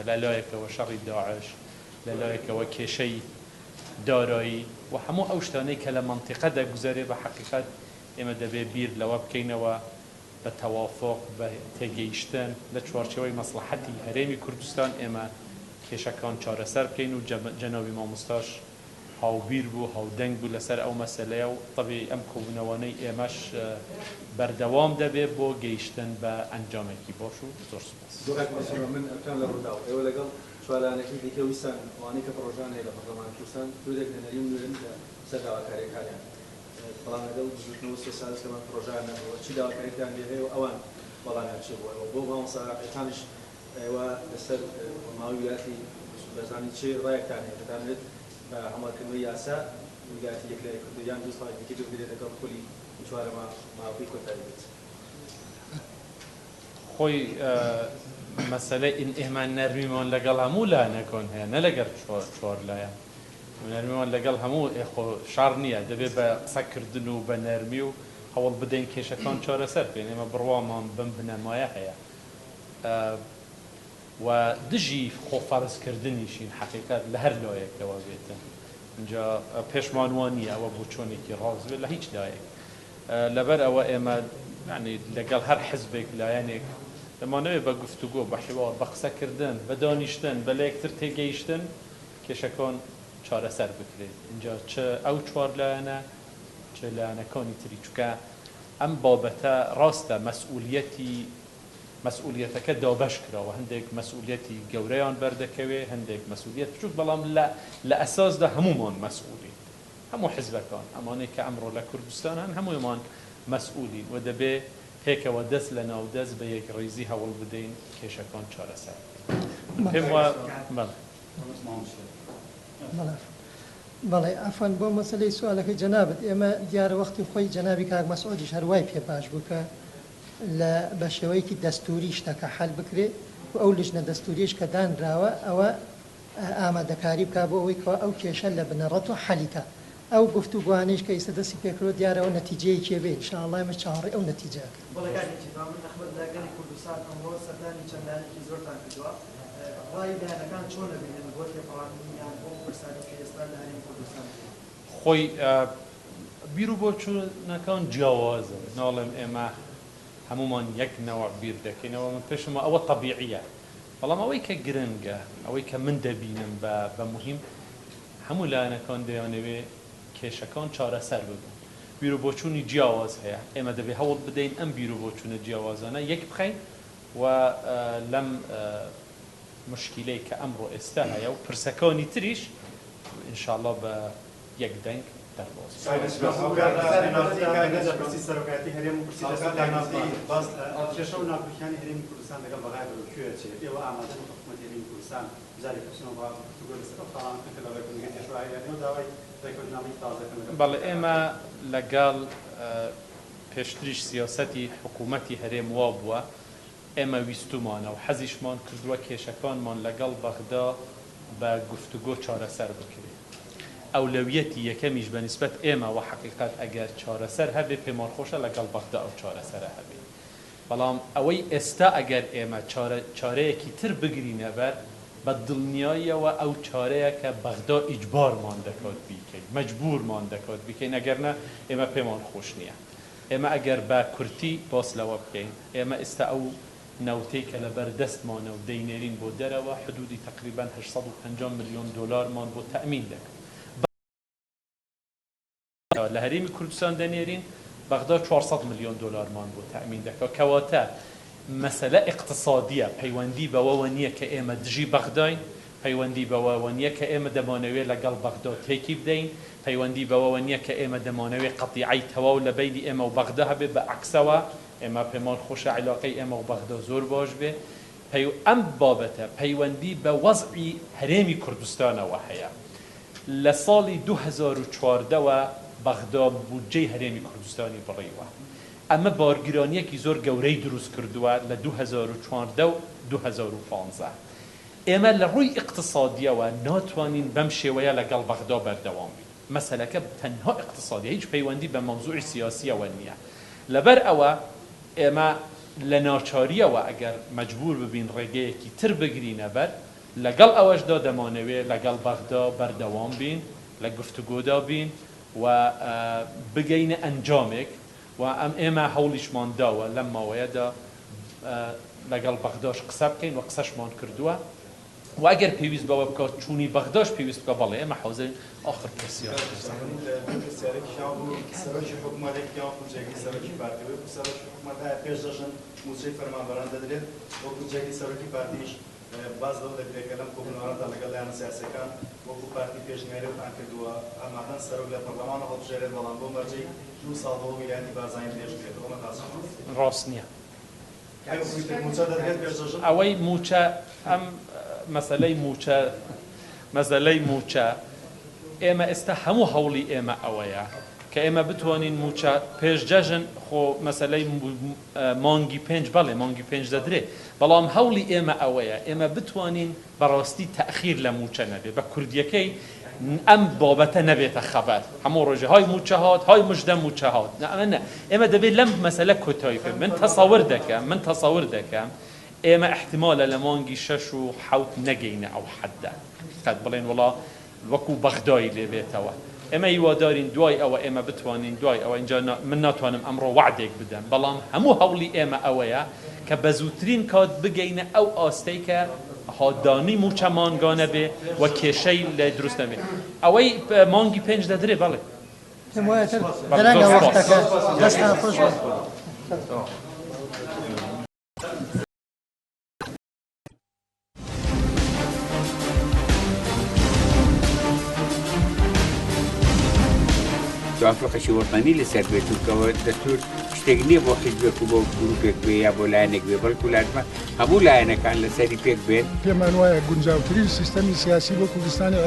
لەلایەکەوە شەڕی داعش لەلایەکەوە کێشەی دارایی و هەموو ئەو شتانەی کە لە منتیقە دەگوزارێ بە حەقیقەت ئێمە دەبێ بیر لەوە بکەینەوە بە تەوافق بە تێگەیشتن لە چوارچێوەی مەسلحەتی هەرێمی کوردستان ئێمە کێشەکان چارەسەر بکەین و جەنابی مامۆستاش هاوبیر بوو هاودەنگ بوو لەسەر ئەو مەسەلەیە و طبعی ئەم کۆبوونەوەی ئێمەش بەردەوام دەبێت بۆ گەیشتن بە ئەنجامێکی بۆش و زۆر سوپاس. من ئەکان لە ڕوودا ئێوە لەگەڵ چوارانەکەی دیکە ویسان ئەوانەی کە پرۆژان هەیە لە پەرلەمانی کوردستان دوورێک لەنەریم نوێن سەر داواکاریەکانیان بەڵام لەگەڵ بزوتنەوە سێ ساڵ کەمان پرۆژیان نەبووە چی داواکاریتان لێ هەیە و ئەوان بەڵامیان چی بووە بۆ مامۆستاکانیش ئێوە لەسەر ماوەی ویلاتی بەزانی چی ڕایەکتان هەیە دەتانێت بە هەمارکردنەوەی یاسا ویلاتی یەکلای کوردیان دوو ساڵی دیکە دوورێت لەگەڵ خولی چوارەمە ماوەی کۆتایی بێت. خۆی مەسەلەی ئێمە نەرمیمان لەگەڵ هەموو لایەنەکان هەیە نە لەگەڵ چوار لایەن نەرمیمان لەگەڵ هەموو شار نییە دەبێت بە قسەکردن و بە نەرمی و هەوڵ بدەین کێشەکان چارەسەر بکەین ئێمە بڕوامان بم بنەمایە هەیە و دژی خۆفەرزکردنیشین حەقیقەت لە هەر لایەکەوە بێتن اینجا پێشمان وانە ئەوە بۆ چۆنێکی ڕاز بێت لە هیچ لایەک لەبەر ئەوە ئێمە يعني لەگەڵ هەر حزبێک لایەنێک دەمانەوێت بە گفتوگۆ بە حیوار بە قسەکردن بە دانیشتن بە لە یەکتر تێگەیشتن کێشەکان چارەسەر بکرێت اینجا چ ئەو چوار لایەنە چ لایەنەکانی تری چونکە ئەم بابەتە ڕاستە مەسئولیەتەکە دابەش کراوە هەندێک مەسئولیەتی گەورەیان بەردەکەوێ هەندێک مەسئولیەت بچووک بەڵام لە ئەساسدا هەمومان مەسئولین هەموو حزبەکان ئەمانەی کە ئەمڕۆ لە کوردستانان هەموویمان مەسئولین و دەبێ پێکەوە دەست لە ناو دەست بە یەک ڕێزی هەوڵ بدەین کێشەکان چارەسەر پێم وایە بەڵێ ئەفەن بۆ مەسەلەی سوالەکەی جەنابەت ئێمە دیارە وەختی خۆی جەنابی کاک مەسعودیش هەروای پێ باش بوو کە لە بە شێوەیەکی دەستوری شتەکە حەل بکرێت و ئەو لیژنە دەستوریش کە دانراوە ئەوە ئامادەکاری بکا بۆ ئەوەی کەوا ئەو کێشە لە بنەڕەت و حەلیکە ئەو گفتوگوانەیش کە ئێستا دەستی پێکرۆ دیارەوە نەتیجەیە کێبێ ئینشاءالله ئێمە چاوەڕێ ئەو نەتیجەکە. بەڵێکانی ئەخبەرداگەری کوردستان ئەمڕۆ سەردانی چەندانێکی زۆرتان کردووە ڕای لایەنەکان چۆن دەبینن بۆ تێپەڕاندنیان بۆ پرسانی کە ئێستا لە هەرێمی کوردستان خۆی بیر و بۆچوونەکان جیاوازە ناڵێم ئێمە هەمومان یەک نەوە بیر دەکەینەوە من پێشمە ئەوە طەبیعیە بەڵام ئەوەی کە گرنگە ئەوەی کە من دەبینم بە مهم هەموو لایەنەکان دەیانەوێ کێشەکان چارەسەر ببن بیر و بۆچوونی جیاواز هەیە ئێمە دەبێ هەوڵ بدەین ئەم بیر و بۆچوونە جیاوازانە یەک بخەین و لەم مشکلەی کە ئەمڕۆ ئێستا هەیە و پرسەکانی تریش ئینشاءالله بە یەک دەنگ دەرباز سەرۆکاتی هەرێم و کێشە و ناکوکیانی هەرێمی کوردستان لەگەڵ بەغای بەکوێ چێت ئێوە ئامادەن و حکوومەت هەرێمی کوردستان بەڵێ ئێمە لەگەڵ پێشتریش سیاسەتی حکوومەتی هەرێم وا بووە ئێمە ویستومانە و حەزیشمان کردووە کێشەکانمان لەگەڵ بەغدا بە گفتوگۆ چارەسەر بکرێت ئەولەویەتی یەکەمیش بە نیسبەت ئێمە و حەقیقەت ئەگەر چارەسەر هەبێ پێمان خۆشە لەگەڵ بەغدا ئەو چارەسەرە هەبێ بەڵام ئەوەی ئێستا ئەگەر ئێمە چارەیەکی تر بگرینە بەر بە دڵنیاییەوە ئەو چارەیە کە بەغدا ئیجبارمان دەکات بیکەین مەجبورمان دەکات بیکەین ئەگەرنە ئێمە پێمان خۆش نییە ئێمە ئەگەر بە کورتی باس لەوە بکەین ئێمە ئێستا ئەو نەوتەی کە لەبەر دەستمانە و دەینێرین بۆ دەرەوە حدودی تقریبا 850 ملیۆن دۆلارمان بۆ تەئمین دەکەن لە هەرێمی کوردستان دەنێرین بەغدا 400 ملیۆن دۆلارمان بۆ تەئمین دەکات کەواتە مەسەلە اقتصادیە پەیوەندی بەوەوە نییە کە ئێمە دژی بەغداین پەیوەندی بەوەوە نییە کە ئێمە دەمانەوێت لەگەڵ بەغدا تێکی بدەین پەیوەندی بەوەوە نییە کە ئێمە دەمانەوێت قەتیعەی تەواو لە بینی ئێمە و بەغدا هەبێت بە عەکسەوە ئێمە پێمان خۆشە عیلاقەی ئێمە و بەغدا زۆر باش بێ ئەم بابەتە پەیوەندی بە وەزعی هەرێمی کوردستانەوە هەیە لە ساڵی 2014ەوە بەغدا بودجەی هەرێمی کوردستانی بڕیوە ئەمە بارگرانیەکی زۆر گەورەی دروست کردووە لە 2014 و 2015 ئێمە لە ڕووی اقتصادیەوە ناتوانین بەم شێوەیە لەگەڵ بەغدا بەردەوام بین مەسەلەکە تەنها اقتصادی هیچ پەیوەندی بە مەوزوعی سیاسیەوە نییە لەبەر ئەوە ئێمە لە ناچاریەوە ئەگەر مەجبور ببین ڕێگەیەکی تر بگرینە بەر لەگەڵ ئەوەشدا دەمانەوێت لەگەڵ بەغدا بەردەوام بین لە گفتوگۆدا بین و بگەینە ئەنجامێک و ئێمە هەوڵیشمان داوە لەم ماوەیەدا لەگەڵ بەغداش قسە بکەین و قسەشمان کردووە و ئەگەر پێویست بەوە بکات چوونی بەغداش پێویست بکە بەڵێ ئێمە حوزەین آخر پرسیار سەرۆکی حکوومەتێکی یا کوچێکی سەرۆکی پارتی وەکو سەرۆکی حکوومەتە پێش دەژن موچەی فەرمانبەران دەدرێت وەکو کوچێکی سەرۆکی پارتیش باز لەو دەکرێت لەم کۆبنەوەراندا لەگەڵ لایەنە سیاسیەکان وەکو پارتی پێشنیاریان کردووە ئامادەن سەرۆک لە پەرلەمانە هەڵبژێرێت بەڵام بۆ مەرجەی 2 ساڵ بۆ ویلایەتی بارزانانی درێژ بێت ئەوە ڕاست نییە موچە دەدرێت پێش دەژن ئەوەی موچە ئەم مەسەلەی موچە ئێمە ئێستا هەموو هەوڵی ئێمە ئەوەیە کە ئێمە بتوانین موچە پێش جەژن خۆ مەسەلەی مانگی 5 بەڵێ مانگی 5 دەدرێت بەڵام هەوڵی ئێمە ئەوەیە ئێمە بتوانین بەڕاستی تەخیر لە موچە نەبێت بە کوردیەکەی ئەم بابەتە نەبێتە خەبەر هەموو ڕۆژێ های موچە هات های مژدە موچە هات ئێمە دەبێت لەم مەسەلە کۆتایی بکەین من تەسەور دەکەم ئێمە احتیمالە لە مانگی 6 و 7 نەگەینە ئەو حەدە قەت بڵێن وڵا وەکو بەغدای لێبێتەوە ئێمە هیوادارین دوای ئەوە ئێمە بتوانین دوای ئەوە اینجا من ناتوانم ئەمڕۆ وعدێک بدەم بەڵام هەموو هەوڵی ئێمە ئەوەیە کە بە زووترین کات بگەینە ئەو ئاستەی کە هادانی موچە مانگانە بێ و کێشەی لە دروست نەبێ ئەوەی مانگی 5 دەدرێ بەڵێ درەنگە وەختەکە دەستان خۆش توافقی وطنی لەسەر بێت وکەوە دەستور شتێک نییە بۆ حیزبێک و بۆ گروپێک بێ یا بۆ لایەنێک بێ بەڵکو لازمە هەموو لایەنەکان لەسەری پێک بێن پێمان وایە گونجاوترین سیستەمی سیاسی بۆ کوردستانی